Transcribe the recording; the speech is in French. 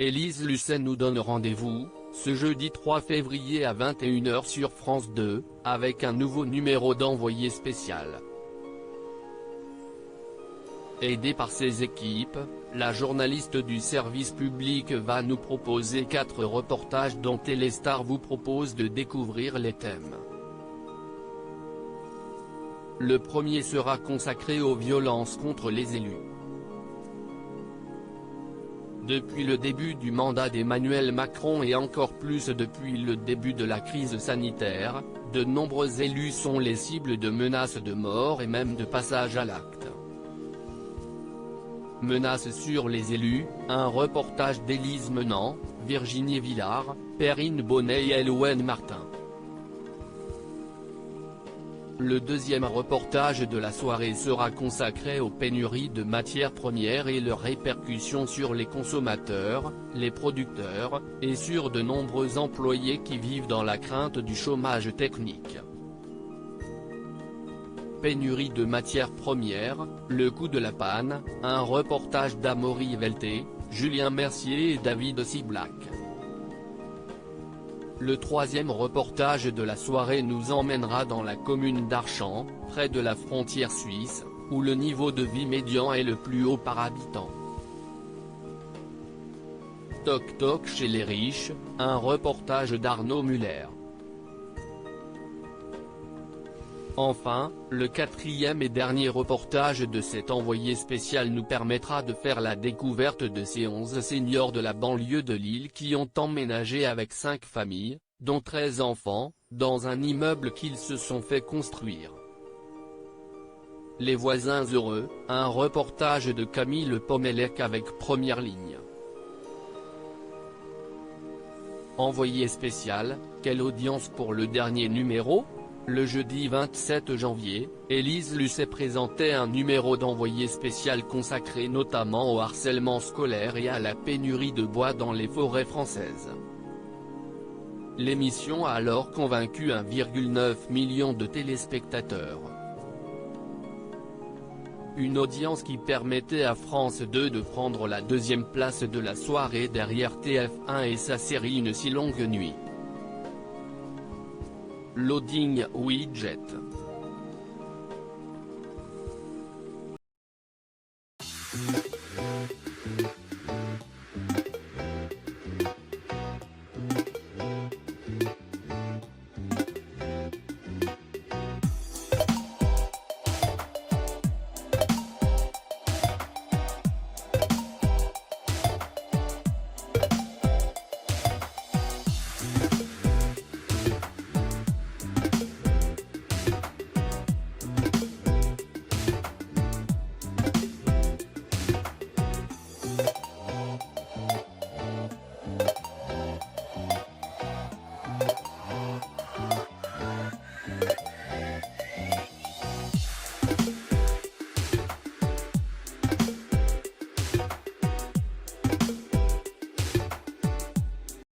Élise Lucet nous donne rendez-vous, ce jeudi 3 février à 21 h sur France 2, avec un nouveau numéro d'envoyé spécial. Aidée par ses équipes, la journaliste du service public va nous proposer 4 reportages dont Téléstar vous propose de découvrir les thèmes. Le premier sera consacré aux violences contre les élus. Depuis le début du mandat d'Emmanuel Macron et encore plus depuis le début de la crise sanitaire, de nombreux élus sont les cibles de menaces de mort et même de passage à l'acte. Menaces sur les élus, un reportage d'Élise Menant, Virginie Villard, Perrine Bonnet et Elouen Martin. Le deuxième reportage de la soirée sera consacré aux pénuries de matières premières et leurs répercussions sur les consommateurs, les producteurs, et sur de nombreux employés qui vivent dans la crainte du chômage technique. Pénurie de matières premières, le coût de la panne, un reportage d'Amaury Velté, Julien Mercier et David Siblac. Le troisième reportage de la soirée nous emmènera dans la commune d'Archamps, près de la frontière suisse, où le niveau de vie médian est le plus haut par habitant. Toc toc chez les riches, un reportage d'Arnaud Muller. Enfin, le quatrième et dernier reportage de cet envoyé spécial nous permettra de faire la découverte de ces 11 seniors de la banlieue de Lille qui ont emménagé avec 5 familles, dont 13 enfants, dans un immeuble qu'ils se sont fait construire. Les voisins heureux, un reportage de Camille Le Pommelec avec Première Ligne. Envoyé spécial, quelle audience pour le dernier numéro ? Le jeudi 27 janvier, Élise Lucet présentait un numéro d'envoyé spécial consacré notamment au harcèlement scolaire et à la pénurie de bois dans les forêts françaises. L'émission a alors convaincu 1,9 million de téléspectateurs. Une audience qui permettait à France 2 de prendre la deuxième place de la soirée derrière TF1 et sa série Une si longue nuit. Loading Widget.